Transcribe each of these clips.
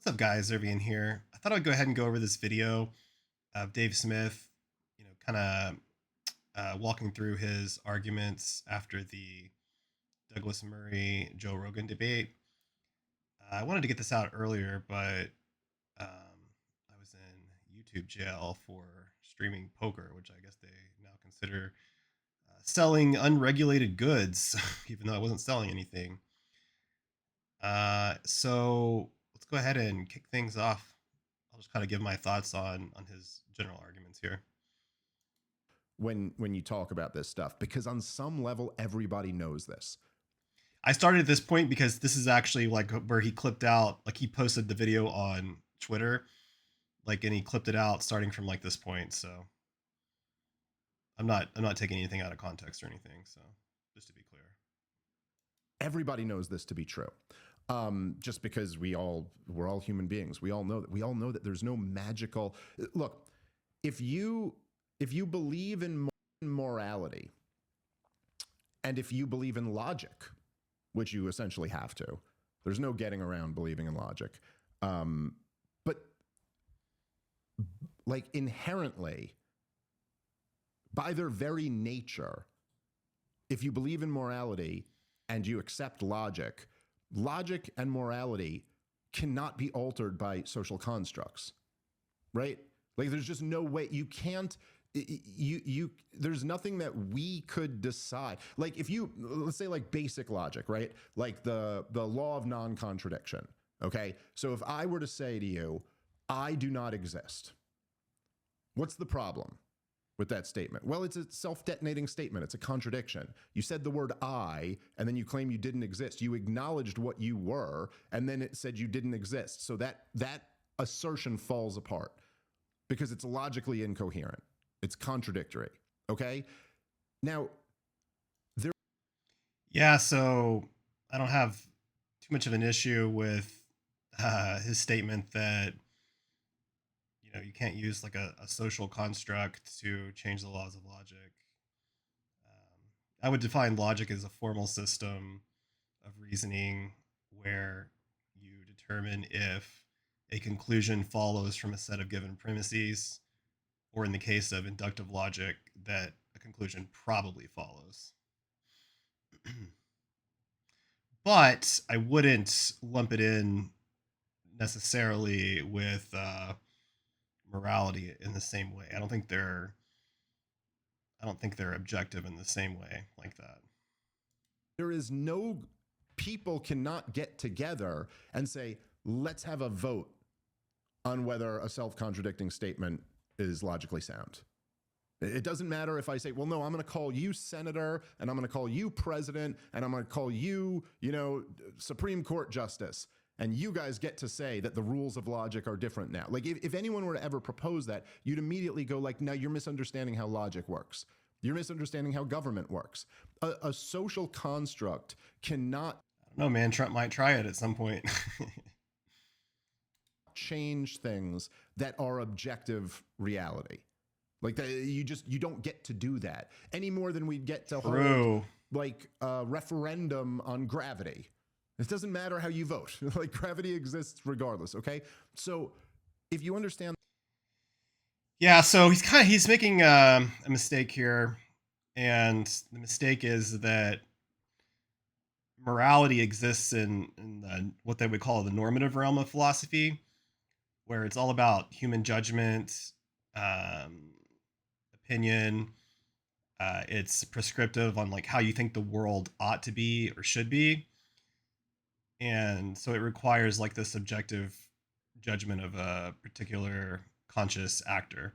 What's up, guys? Xervean here. I thought I'd go ahead and go over this video of Dave Smith, kind of walking through his arguments after the Douglas Murray Joe Rogan debate. I wanted to get this out earlier, but I was in YouTube jail for streaming poker, which I guess they now consider selling unregulated goods, even though I wasn't selling anything. So let's go ahead and kick things off. I'll just kind of give my thoughts on his general arguments here. When you talk about this stuff, because on some level everybody knows this. I started at this point because this is actually like where he clipped out, like he posted the video on Twitter, like, and he clipped it out starting from like this point. So I'm not taking anything out of context or anything. So just to be clear, Everybody knows this to be true. Just because we're all human beings. We all know that there's no magical look. If you believe in morality, and if you believe in logic, which you essentially have to, there's no getting around believing in logic. But like inherently, by their very nature, if you believe in morality and you accept logic, logic and morality cannot be altered by social constructs, right? Like there's just no way you can't. There's nothing that we could decide. Like if you, let's say like basic logic, right? Like the law of non-contradiction. Okay. So if I were to say to you, I do not exist, what's the problem with that statement? Well, it's a self-detonating statement. It's a contradiction. You said the word I, and then you claim you didn't exist. You acknowledged what you were, and then it said you didn't exist. So that assertion falls apart because it's logically incoherent. It's contradictory. Okay? Now, yeah. So I don't have too much of an issue with his statement that you can't use like a social construct to change the laws of logic. I would define logic as a formal system of reasoning where you determine if a conclusion follows from a set of given premises, or in the case of inductive logic, that a conclusion probably follows. But I wouldn't lump it in necessarily with morality in the same way. I don't think they're objective in the same way like that. there is no, people cannot get together and say, let's have a vote on whether a self-contradicting statement is logically sound. It doesn't matter if I say, well, no, I'm going to call you senator, and I'm going to call you president, and I'm going to call you, Supreme Court justice. And you guys get to say that the rules of logic are different now. Like if anyone were to ever propose that, you'd immediately go like, no, you're misunderstanding how logic works. You're misunderstanding how government works. A social construct cannot, I don't know, man. Trump might try it at some point. change things that are objective reality. Like you don't get to do that any more than we'd get to hold like a referendum on gravity. It doesn't matter how you vote. Like gravity exists regardless. Okay, so if you understand, Yeah, so he's making a mistake here, and the mistake is that morality exists in what they would call the normative realm of philosophy, where it's all about human judgment, um, opinion. It's prescriptive on like how you think the world ought to be or should be, and so it requires like the subjective judgment of a particular conscious actor.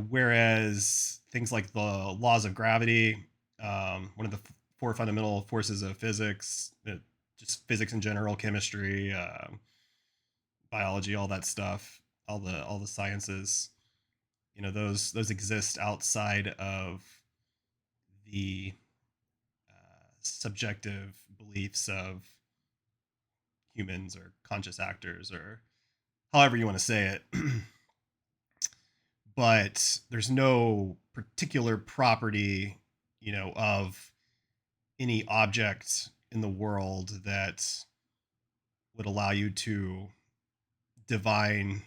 Whereas things like the laws of gravity, one of the four fundamental forces of physics, just physics in general, chemistry, biology, all that stuff, all the sciences, those exist outside of the subjective beliefs of humans or conscious actors or however you want to say it. But there's no particular property, of any object in the world that would allow you to divine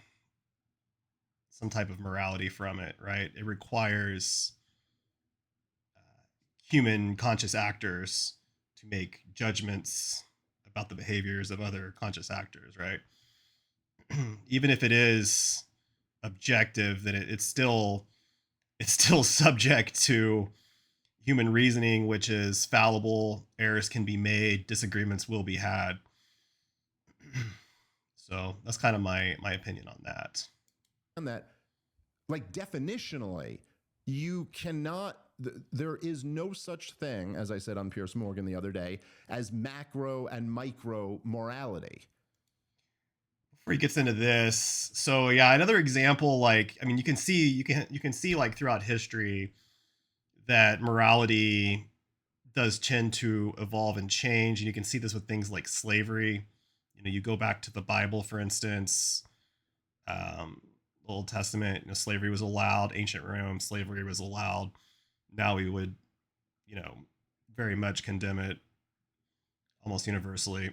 some type of morality from it, right? It requires human conscious actors to make judgments about the behaviors of other conscious actors, right? Even if it is objective, then it's still subject to human reasoning, which is fallible. Errors can be made, disagreements will be had. So that's kind of my opinion on that. And that, like, definitionally, you cannot, there is no such thing, as I said on Pierce Morgan the other day, as macro and micro morality. Before he gets into this, so yeah, another example, like, I mean, you can see like throughout history that morality does tend to evolve and change, and you can see this with things like slavery. You know, you go back to the Bible, for instance, um, Old Testament, you know, slavery was allowed. Ancient Rome, slavery was allowed. Now we would, you know, very much condemn it almost universally.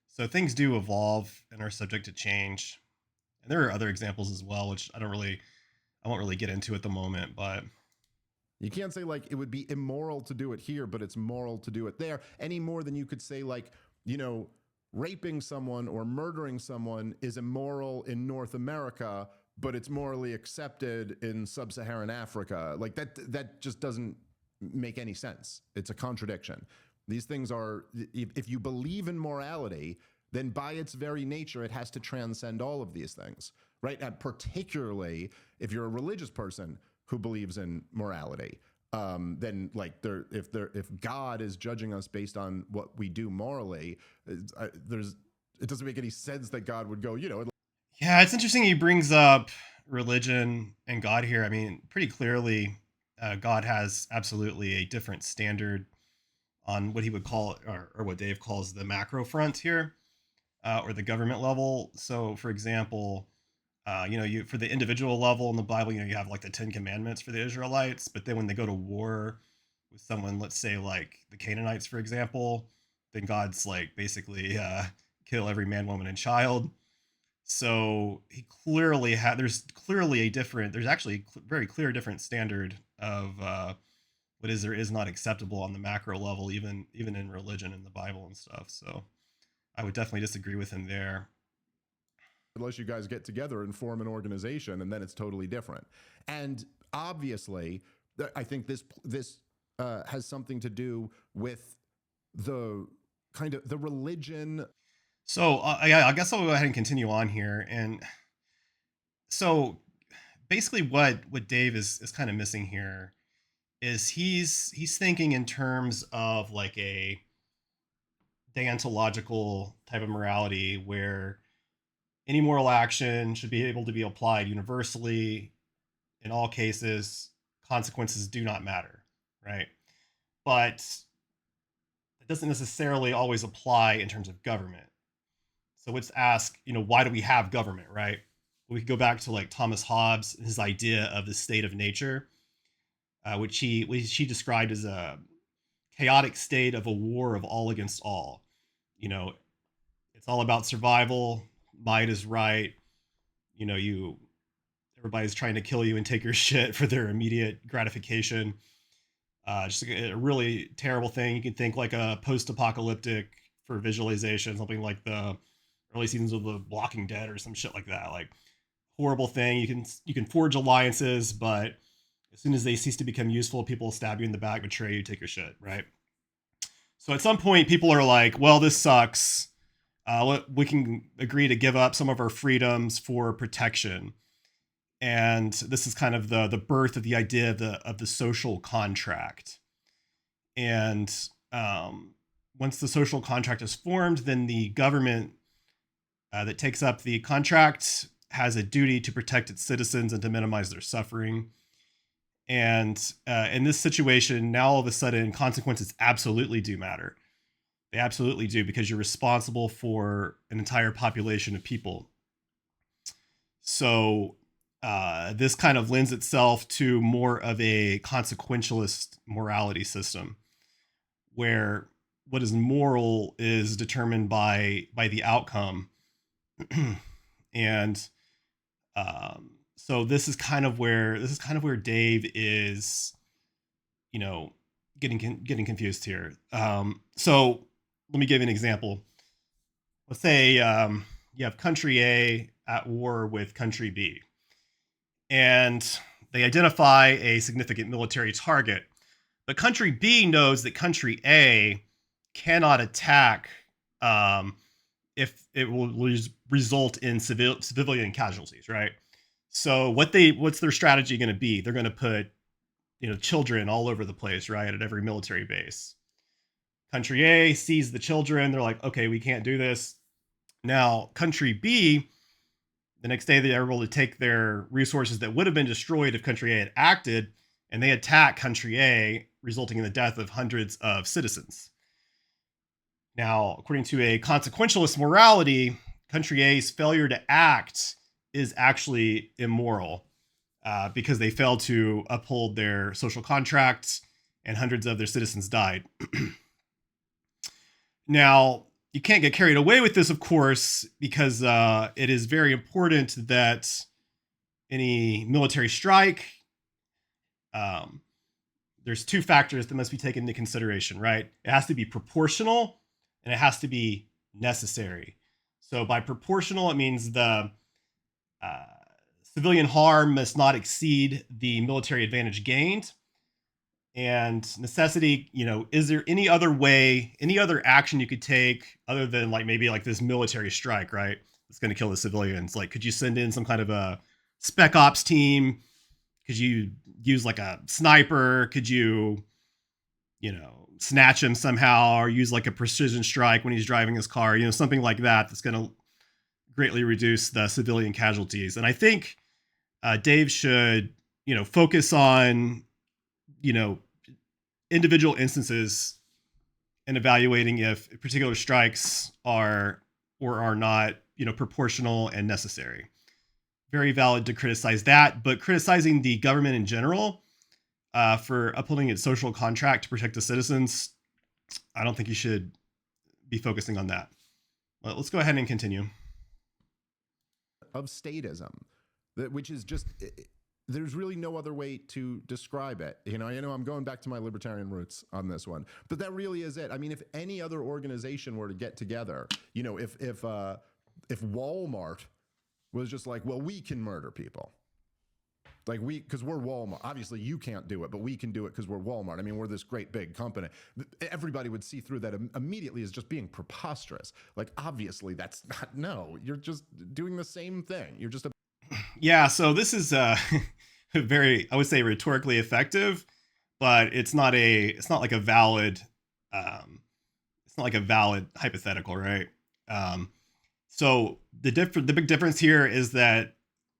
So things do evolve and are subject to change. And there are other examples as well, which I won't really get into at the moment, but You can't say, like, it would be immoral to do it here, but it's moral to do it there, any more than you could say, like, you know, raping someone or murdering someone is immoral in North America, but it's morally accepted in sub-Saharan Africa. Like, that just doesn't make any sense. It's a contradiction. These things are, if you believe in morality, then by its very nature, it has to transcend all of these things, right? And particularly if you're a religious person who believes in morality, then, like, if God is judging us based on what we do morally, it doesn't make any sense that God would go, you know. yeah, it's interesting he brings up religion and God here. I mean, pretty clearly, God has absolutely a different standard on what he would call, or what Dave calls the macro front here, or the government level. So, for example, you know, you for the individual level in the Bible, you know, you have like the Ten Commandments for the Israelites, but then when they go to war with someone, let's say like the Canaanites, for example, then God's like basically kill every man, woman, and child. So he clearly had. There's clearly a different. There's actually very clear different standard of what is or is not acceptable on the macro level, even in religion in the Bible and stuff. So I would definitely disagree with him there. Unless you guys get together and form an organization, and then it's totally different. And obviously, I think this has something to do with the kind of the religion. So yeah, I guess I'll go ahead and continue on here. And so basically, what Dave is kind of missing here is he's thinking in terms of like a deontological type of morality where any moral action should be able to be applied universally in all cases. Consequences do not matter, right? But it doesn't necessarily always apply in terms of government. So let's ask, you know, why do we have government, right? We could go back to like Thomas Hobbes and his idea of the state of nature, which he described as a chaotic state of a war of all against all. You know, it's all about survival. Might is right. You know, everybody's trying to kill you and take your shit for their immediate gratification. Just a really terrible thing. You can think like a post-apocalyptic for visualization, something like the early seasons of The Walking Dead or some shit like that. Like horrible thing. You can forge alliances, but as soon as they cease to become useful, people stab you in the back, betray you, take your shit, right? So at some point, people are like, "Well, this sucks. We can agree to give up some of our freedoms for protection." And this is kind of the birth of the idea of the social contract. And once the social contract is formed, then the government that takes up the contract has a duty to protect its citizens and to minimize their suffering. And in this situation, now all of a sudden, consequences absolutely do matter. They absolutely do, because you're responsible for an entire population of people. So this kind of lends itself to more of a consequentialist morality system, where what is moral is determined by the outcome, And so this is kind of where Dave is, you know, getting confused here. So let me give you an example. Let's say you have country A at war with country B, and they identify a significant military target. But country B knows that country A cannot attack um, if it will result in civilian casualties, right? So what's their strategy going to be? They're going to put children all over the place, right, at every military base. Country A sees the children, they're like, okay, we can't do this. Now, country B, the next day they are able to take their resources that would have been destroyed if country A had acted, and they attack country A, resulting in the death of hundreds of citizens. Now, according to a consequentialist morality, country A's failure to act is actually immoral because they failed to uphold their social contracts and hundreds of their citizens died. Now, you can't get carried away with this, of course, because it is very important that any military strike, um, there's two factors that must be taken into consideration, right? It has to be proportional and it has to be necessary. So by proportional, it means the uh, civilian harm must not exceed the military advantage gained. And necessity, is there any other way, any other action you could take other than like maybe like this military strike, right? It's going to kill the civilians. Like, could you send in some kind of a spec ops team? Could you use like a sniper? Could snatch him somehow or use like a precision strike when he's driving his car, something like that that's going to greatly reduce the civilian casualties. And I think Dave should, focus on, you know, individual instances and evaluating if particular strikes are or are not, proportional and necessary. Very valid to criticize that, but criticizing the government in general for upholding its social contract to protect the citizens, I don't think you should be focusing on that. Well, let's go ahead and continue. Of statism, which is just, there's really no other way to describe it. I know I'm going back to my libertarian roots on this one, but that really is it. I mean, if any other organization were to get together, if Walmart was just like, well, we can murder people. Like because we're Walmart. Obviously, you can't do it, but we can do it because we're Walmart. I mean, we're this great big company. Everybody would see through that immediately as just being preposterous. Like, obviously, that's not, no, you're just doing the same thing. You're just a. Yeah, so this is very, I would say, rhetorically effective, but it's not like a valid hypothetical, right? So the big difference here is that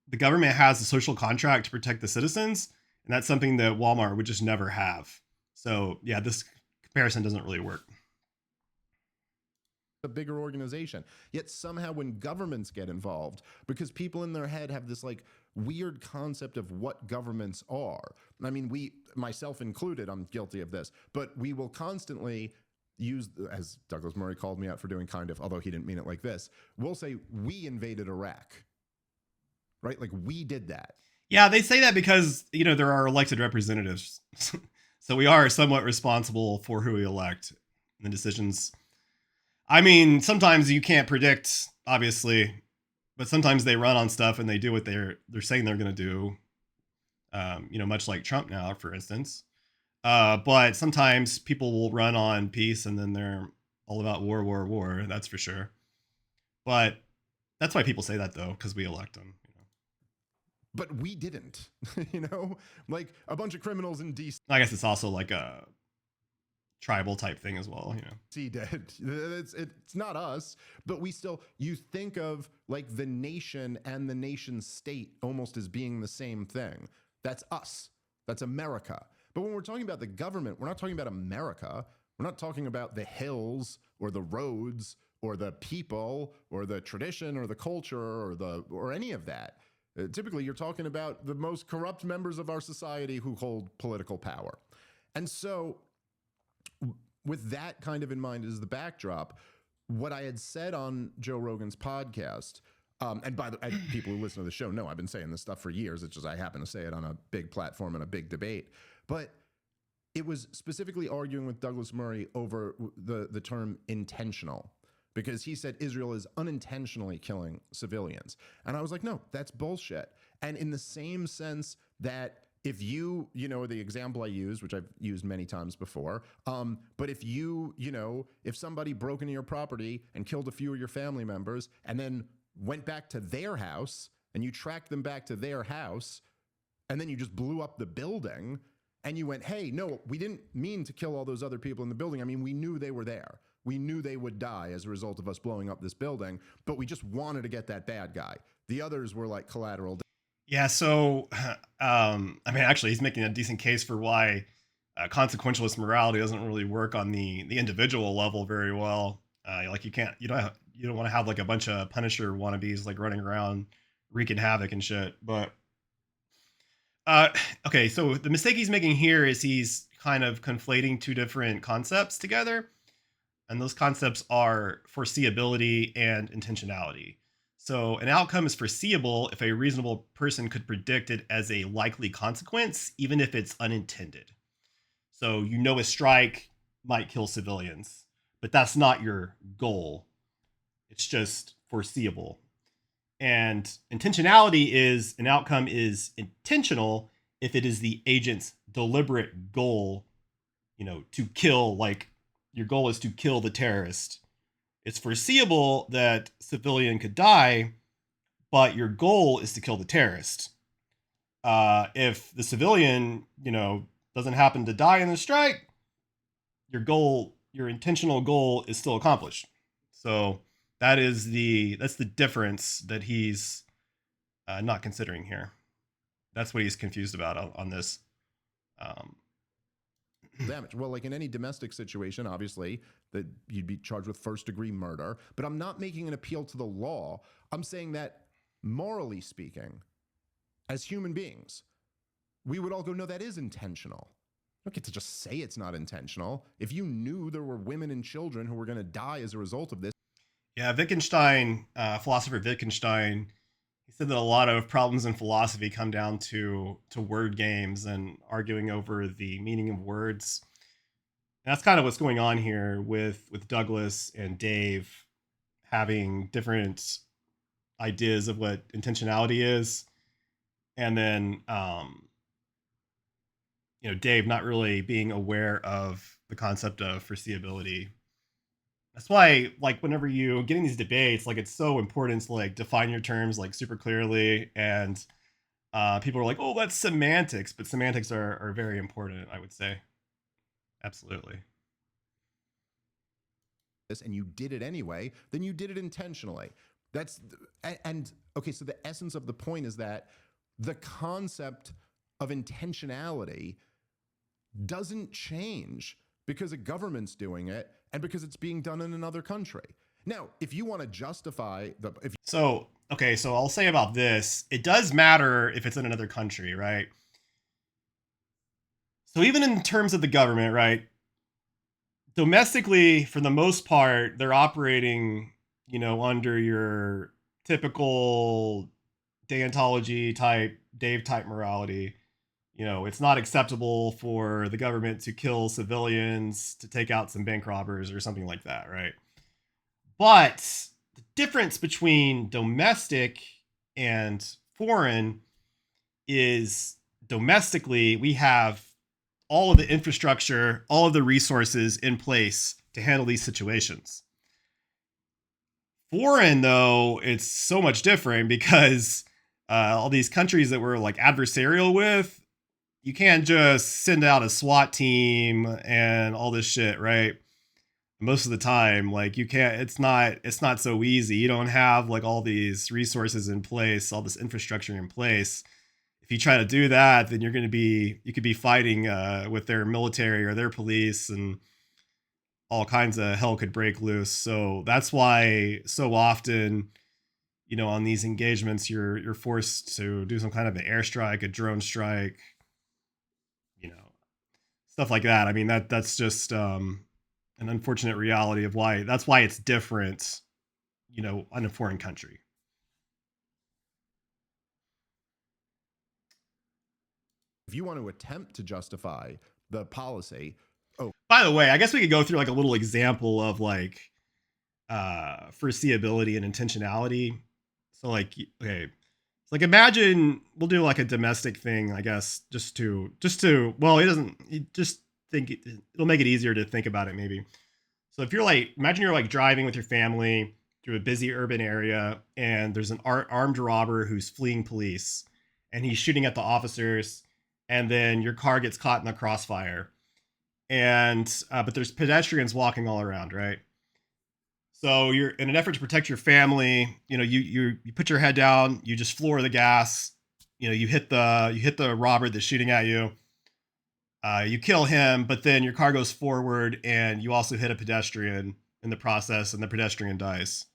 the government has a social contract to protect the citizens, and that's something that Walmart would just never have. So yeah, this comparison doesn't really work. A bigger organization. Yet somehow when governments get involved, because people in their head have this like weird concept of what governments are. I mean, myself included, I'm guilty of this, but we will constantly use, as Douglas Murray called me out for doing kind of, although he didn't mean it like this, we'll say we invaded Iraq. Right? Like we did that. Yeah, they say that because, there are elected representatives. So we are somewhat responsible for who we elect and the decisions. I mean, sometimes you can't predict, obviously, but sometimes they run on stuff and they do what they're saying they're going to do. Much like Trump now, for instance. But sometimes people will run on peace and then they're all about war, war, war. That's for sure. But that's why people say that, though, because we elect them. But we didn't, like a bunch of criminals in DC. I guess it's also like a tribal type thing as well, He did. It's not us, but you think of like the nation and the nation state almost as being the same thing. That's us. That's America. But when we're talking about the government, we're not talking about America. We're not talking about the hills or the roads or the people or the tradition or the culture or any of that. Typically, you're talking about the most corrupt members of our society who hold political power. And so with that kind of in mind as the backdrop, what I had said on Joe Rogan's podcast, and by the people who listen to the show know I've been saying this stuff for years. It's just I happen to say it on a big platform and a big debate. But it was specifically arguing with Douglas Murray over the term intentional, because he said Israel is unintentionally killing civilians. And I was like, no, that's bullshit. And in the same sense that if the example I used, which I've used many times before, but if if somebody broke into your property and killed a few of your family members and then went back to their house and you tracked them back to their house and then you just blew up the building and you went, hey, no, we didn't mean to kill all those other people in the building. I mean, we knew they were there. We knew they would die as a result of us blowing up this building, but we just wanted to get that bad guy. The others were like collateral. Yeah, so I mean, actually, he's making a decent case for why consequentialist morality doesn't really work on the individual level very well. Like you don't want to have like a bunch of Punisher wannabes like running around wreaking havoc and shit. But uh, okay, so the mistake he's making here is he's kind of conflating two different concepts together, and those concepts are foreseeability and intentionality. So, an outcome is foreseeable if a reasonable person could predict it as a likely consequence, even if it's unintended. So, a strike might kill civilians, but that's not your goal. It's just foreseeable. And intentionality is an outcome is intentional if it is the agent's deliberate goal, to kill, like your goal is to kill the terrorist. It's foreseeable that civilian could die, but your goal is to kill the terrorist. If the civilian, doesn't happen to die in the strike, your intentional goal is still accomplished. So that's the difference that he's not considering here. That's what he's confused about on this. Um, Damage. Well, like in any domestic situation, obviously, that you'd be charged with first-degree murder. But I'm not making an appeal to the law. I'm saying that, morally speaking, as human beings, we would all go, no, that is intentional. You don't get to just say it's not intentional. If you knew there were women and children who were going to die as a result of this. Yeah, Wittgenstein, philosopher Wittgenstein, he said that a lot of problems in philosophy come down to word games and arguing over the meaning of words. And that's kind of what's going on here with Douglas and Dave having different ideas of what intentionality is, and then Dave not really being aware of the concept of foreseeability. That's why, like, whenever you get in these debates, like, it's so important to like define your terms like super clearly. And people are like, "Oh, that's semantics," but semantics are very important, I would say. Absolutely. And you did it anyway, then you did it intentionally. And okay, so the essence of the point is that the concept of intentionality doesn't change because a government's doing it and because it's being done in another country. Now, if you want to justify so I'll say about this, it does matter if it's in another country, right? So even in terms of the government, right? Domestically, for the most part, they're operating, under your typical deontology type, Dave type morality. It's not acceptable for the government to kill civilians to take out some bank robbers or something like that, right? But the difference between domestic and foreign is domestically, we have all of the infrastructure, all of the resources in place to handle these situations. Foreign, though, it's so much different because all these countries that we're like adversarial with, you can't just send out a SWAT team and all this shit, right? Most of the time, like you can't. It's not so easy. You don't have like all these resources in place, all this infrastructure in place. If you try to do that, then you could be fighting with their military or their police, and all kinds of hell could break loose. So that's why so often, on these engagements, you're forced to do some kind of an airstrike, a drone strike, you know, stuff like that. I mean, that's just an unfortunate reality of why that's why it's different, in a foreign country. If you want to attempt to justify the policy, oh, By the way, I guess we could go through like a little example of like foreseeability and intentionality. So like, okay, it's like imagine we'll do like a domestic thing, I guess, just to well, it doesn't it just think it'll make it easier to think about it maybe. So if you're like, imagine you're like driving with your family through a busy urban area, and there's an armed robber who's fleeing police, and he's shooting at the officers, and then your car gets caught in the crossfire, and but there's pedestrians walking all around, right? So you're in an effort to protect your family. You put your head down, you just floor the gas. You hit the robber that's shooting at you. You kill him, but then your car goes forward and you also hit a pedestrian in the process, and the pedestrian dies.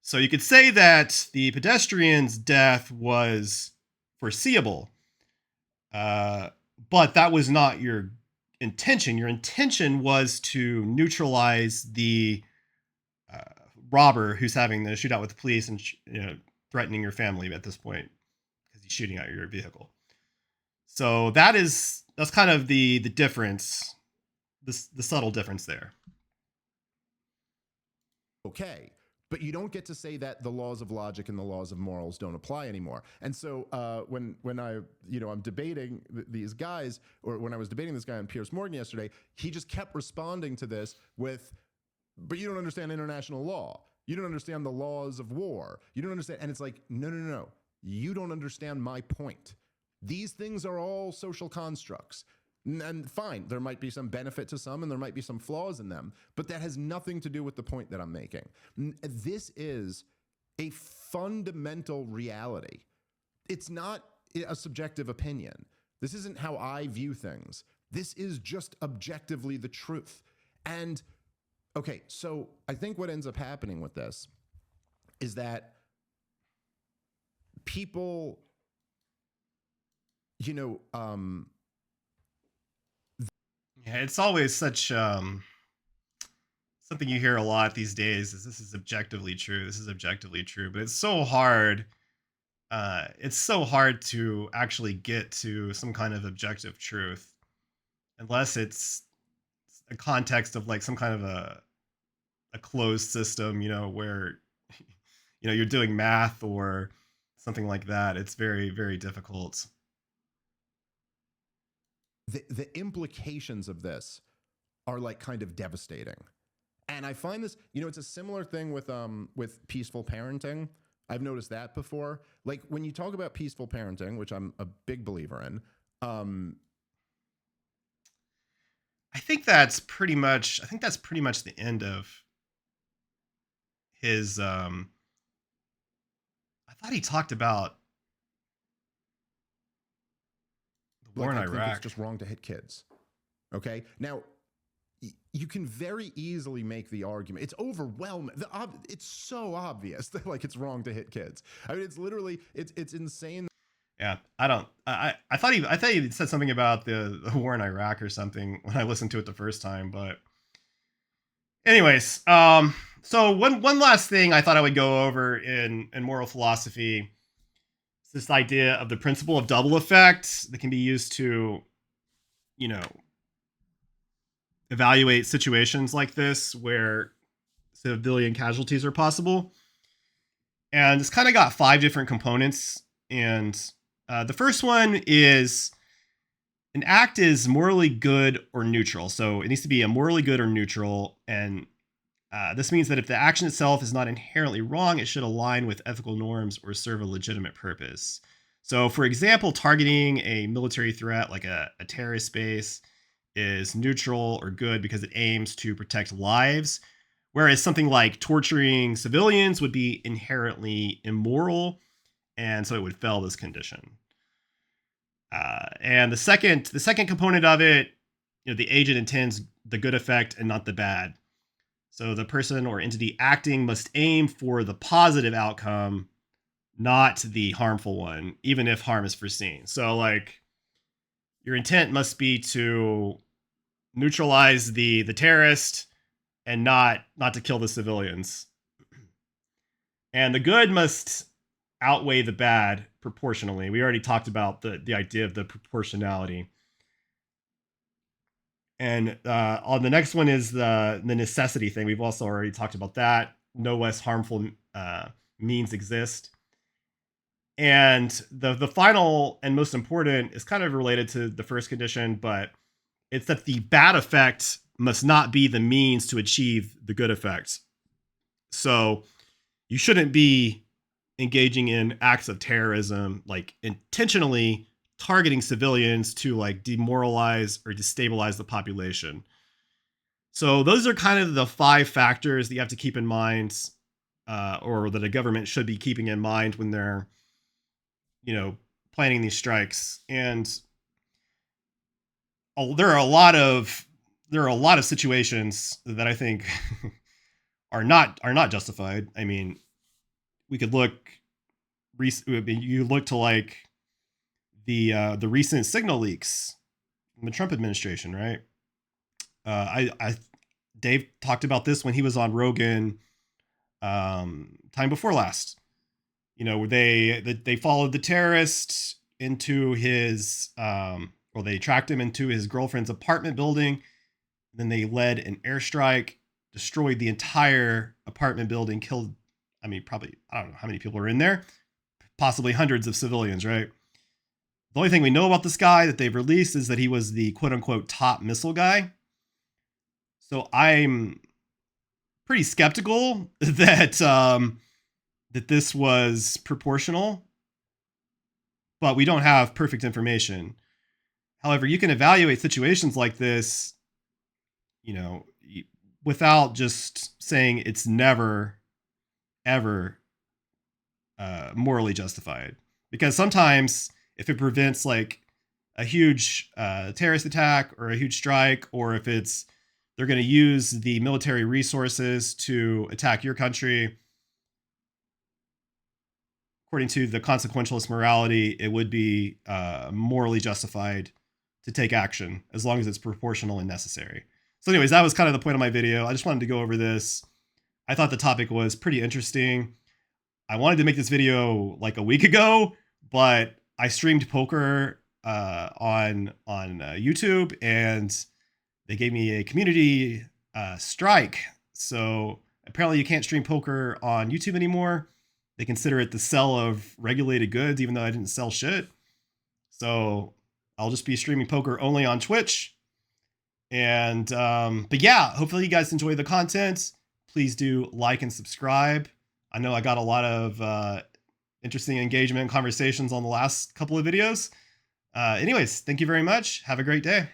So you could say that the pedestrian's death was foreseeable, uh, but that was not your intention. Your intention was to neutralize the uh, robber who's having the shootout with the police and threatening your family at this point because he's shooting at your vehicle. So that's kind of the difference, the subtle difference there. okay. But you don't get to say that the laws of logic and the laws of morals don't apply anymore. And so when I'm debating these guys, or when I was debating this guy on Piers Morgan yesterday, he just kept responding to this with, "But you don't understand international law. You don't understand the laws of war. You don't understand." And it's like, no, no, no, no. You don't understand my point. These things are all social constructs. And fine, there might be some benefit to some and there might be some flaws in them, but that has nothing to do with the point that I'm making. This is a fundamental reality. It's not a subjective opinion. This isn't how I view things. This is just objectively the truth. And okay, so I think what ends up happening with this is that people, Yeah, it's always such something you hear a lot these days is this is objectively true. This is objectively true, but it's so hard to actually get to some kind of objective truth unless it's a context of like some kind of a closed system, where you're doing math or something like that. It's very, very difficult. the implications of this are like kind of devastating. And I find this, it's a similar thing with peaceful parenting. I've noticed that before. Like when you talk about peaceful parenting, which I'm a big believer in, I think that's pretty much the end of his I thought he talked about the war like in I think it's Iraq. just wrong to hit kids. Okay. Now, you can very easily make the argument. It's overwhelming. It's so obvious that like it's wrong to hit kids. I mean, it's literally it's insane. Yeah, I don't. I thought he said something about the war in Iraq or something when I listened to it the first time. But anyways, so one last thing I thought I would go over in moral philosophy is this idea of the principle of double effect that can be used to, you know, evaluate situations like this where civilian casualties are possible. And it's kind of got five different components. And the first one is an act is morally good or neutral. So it needs to be a morally good or neutral. And this means that if the action itself is not inherently wrong, it should align with ethical norms or serve a legitimate purpose. So, for example, targeting a military threat like a terrorist base is neutral or good because it aims to protect lives, whereas something like torturing civilians would be inherently immoral, and so it would fail this condition. And the second component of it, the agent intends the good effect and not the bad. So the person or entity acting must aim for the positive outcome, not the harmful one, even if harm is foreseen. So like your intent must be to neutralize the terrorist, and not to kill the civilians. And the good must outweigh the bad proportionally. We already talked about the idea of the proportionality. And on the next one is the necessity thing. We've also already talked about that. No less harmful means exist. And the final and most important is kind of related to the first condition, but it's that the bad effect must not be the means to achieve the good effect. So you shouldn't be engaging in acts of terrorism, like intentionally targeting civilians to like demoralize or destabilize the population. So those are kind of the 5 factors that you have to keep in mind, or that a government should be keeping in mind when they're, you know, planning these strikes. And there are a lot of situations that I think are not justified. I mean, we could look. You look to like the recent signal leaks from the Trump administration, right? I Dave talked about this when he was on Rogan time before last. You know, they followed the terrorist into his or they tracked him into his girlfriend's apartment building. Then they led an airstrike, destroyed the entire apartment building, killed. I mean, probably I don't know how many people are in there, possibly hundreds of civilians, right? The only thing we know about this guy that they've released is that he was the quote unquote top missile guy. So I'm pretty skeptical that this was proportional, but we don't have perfect information. However, you can evaluate situations like this, you know, without just saying it's never ever morally justified. Because sometimes if it prevents like a huge terrorist attack or a huge strike, or if it's they're going to use the military resources to attack your country, according to the consequentialist morality, it would be morally justified to take action as long as it's proportional and necessary. So, anyways, that was kind of the point of my video. I just wanted to go over this. I thought the topic was pretty interesting. I wanted to make this video like a week ago, but I streamed poker on YouTube, and they gave me a community strike. So apparently, you can't stream poker on YouTube anymore. They consider it the sell of regulated goods, even though I didn't sell shit. So I'll just be streaming poker only on Twitch. And but yeah, hopefully you guys enjoy the content. Please do like and subscribe. I know I got a lot of interesting engagement and conversations on the last couple of videos. Anyways, thank you very much. Have a great day.